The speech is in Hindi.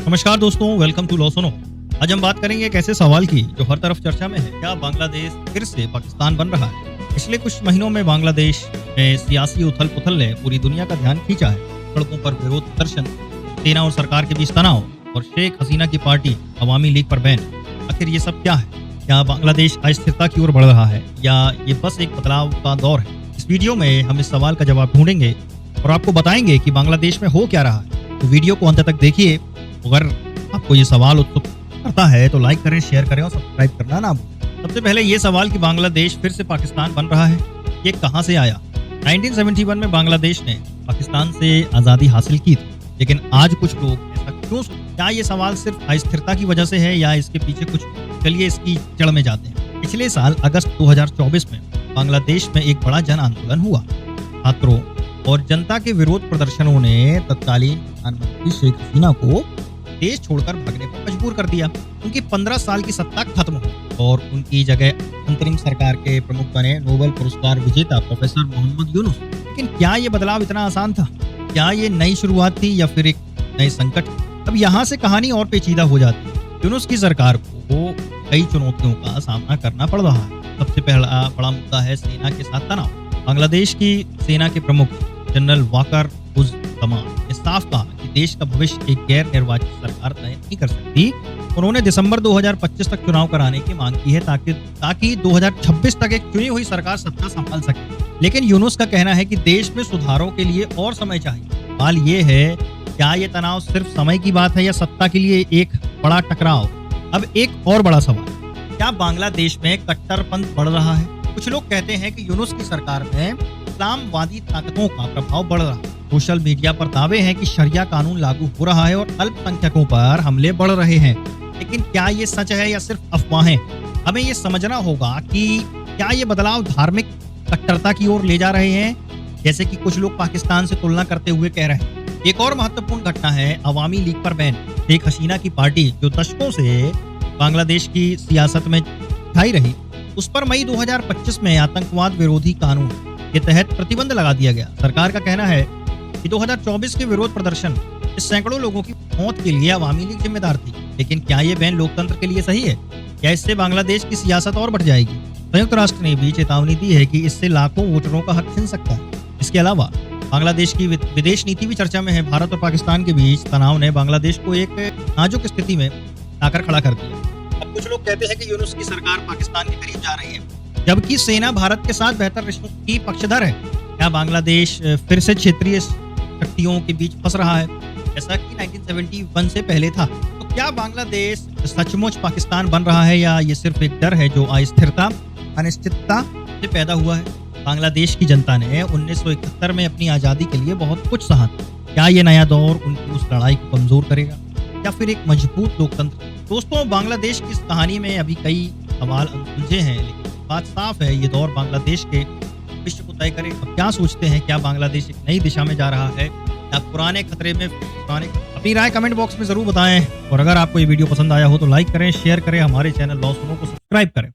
नमस्कार दोस्तों, वेलकम टू लॉ सुनो। आज हम बात करेंगे एक ऐसे सवाल की जो हर तरफ चर्चा में है। क्या बांग्लादेश फिर से पाकिस्तान बन रहा है? पिछले कुछ महीनों में बांग्लादेश में सियासी उथल पुथल ने पूरी दुनिया का ध्यान खींचा है। सड़कों पर विरोध प्रदर्शन, सेना और सरकार के बीच तनाव और शेख हसीना की पार्टी अवामी लीग पर बैन। आखिर ये सब क्या है? क्या बांग्लादेश अस्थिरता की ओर बढ़ रहा है या ये बस एक बदलाव का दौर है? इस वीडियो में हम इस सवाल का जवाब ढूंढेंगे और आपको बताएंगे कि बांग्लादेश में हो क्या रहा है। तो वीडियो को अंत तक देखिए। अगर आपको ये सवाल उत्सुक करता है तो लाइक करें, शेयर करें और सब्सक्राइब करना ना भूलें। सबसे पहले ये सवाल कि बांग्लादेश फिर से पाकिस्तान बन रहा है, ये कहां से आया? 1971 में बांग्लादेश ने पाकिस्तान से आज़ादी हासिल की थी, लेकिन आज कुछ लोग ऐसा क्यों? क्या ये सवाल सिर्फ अस्थिरता की वजह से है या इसके पीछे कुछ? चलिए इसकी जड़ में जाते हैं। पिछले साल अगस्त 2024 में बांग्लादेश में एक बड़ा जन आंदोलन हुआ। छात्रों और जनता के विरोध प्रदर्शनों ने तत्कालीन प्रधानमंत्री शेख हसीना को देश छोड़कर भागने पर मजबूर कर दिया। उनकी 15 साल की सत्ता खत्म हो और उनकी जगह अंतरिम सरकार के प्रमुख बने नोबेल पुरस्कार विजेता प्रोफेसर मोहम्मद यूनुस। लेकिन क्या ये बदलाव इतना आसान था? क्या ये नई शुरुआत थी या फिर एक नए संकट? अब यहाँ से कहानी और पेचीदा हो जाती है। यूनुस की सरकार को कई चुनौतियों का सामना करना पड़ रहा है। सबसे पहला बड़ा मुद्दा है सेना के साथ तनाव। बांग्लादेश की सेना के प्रमुख जनरल वाकर उज जमान ने साफ कहा कि देश का भविष्य एक गैर निर्वाचित सरकार तय नहीं कर सकती। उन्होंने दिसंबर 2025 तक चुनाव कराने की मांग की है ताकि 2026 तक एक चुनी हुई सरकार सत्ता संभाल सके। लेकिन यूनुस का कहना है कि देश में सुधारों के लिए और समय चाहिए। सवाल ये है, क्या ये तनाव सिर्फ समय की बात है या सत्ता के लिए एक बड़ा टकराव? अब एक और बड़ा सवाल, क्या बांग्लादेश में कट्टरपंथ बढ़ रहा है? कुछ लोग कहते हैं कि यूनुस की सरकार में इस्लामवादी ताकतों का प्रभाव बढ़ रहा है। सोशल मीडिया पर दावे हैं कि शरिया कानून लागू हो रहा है और अल्पसंख्यकों पर हमले बढ़ रहे हैं। लेकिन क्या ये सच है या सिर्फ अफवाहें? हमें ये समझना होगा कि क्या ये बदलाव धार्मिक कट्टरता की ओर ले जा रहे हैं, जैसे कि कुछ लोग पाकिस्तान से तुलना करते हुए कह रहे हैं। एक और महत्वपूर्ण घटना है अवामी लीग पर बैन। शेख हसीना की पार्टी जो दशकों से बांग्लादेश की सियासत में छाई रही, उस पर मई 2025 में आतंकवाद विरोधी कानून के तहत प्रतिबंध लगा दिया गया। सरकार का कहना है कि 2024 के विरोध प्रदर्शन इस सैकड़ों लोगों की मौत के लिए अवामी लीग जिम्मेदार थी। लेकिन क्या ये बैन लोकतंत्र के लिए सही है? क्या इससे बांग्लादेश की सियासत और बढ़ जाएगी? संयुक्त राष्ट्र ने भी चेतावनी दी है कि इससे लाखों वोटरों का हक छिन सकता है। इसके अलावा बांग्लादेश की विदेश नीति भी चर्चा में है। भारत और पाकिस्तान के बीच तनाव ने बांग्लादेश को एक नाजुक स्थिति में लाकर खड़ा कर दिया। अब कुछ लोग कहते हैं कि यूनुस की सरकार पाकिस्तान के करीब जा रही है, जबकि सेना भारत के साथ बेहतर रिश्तों की पक्षधर है। क्या बांग्लादेश फिर से क्षेत्रीय शक्तियों के बीच फंस रहा है, जैसा कि 1971 से पहले था? तो क्या बांग्लादेश सचमुच पाकिस्तान बन रहा है या ये सिर्फ एक डर है जो अस्थिरता, अनिश्चितता से पैदा हुआ है? बांग्लादेश की जनता ने 1971 में अपनी आज़ादी के लिए बहुत कुछ सहा था। क्या ये नया दौर उनकी उस लड़ाई को कमजोर करेगा या फिर एक मजबूत लोकतंत्र? दोस्तों, बांग्लादेश की इस कहानी में अभी कई सवाल अनसुलझे हैं, लेकिन बात साफ है, ये दौर बांग्लादेश के भविष्य को तय करे। अब क्या सोचते हैं? क्या बांग्लादेश एक नई दिशा में जा रहा है या पुराने खतरे में? अपनी राय कमेंट बॉक्स में जरूर बताएं और अगर आपको ये वीडियो पसंद आया हो तो लाइक करें, शेयर करें, हमारे चैनल लॉ सुनो को सब्सक्राइब करें।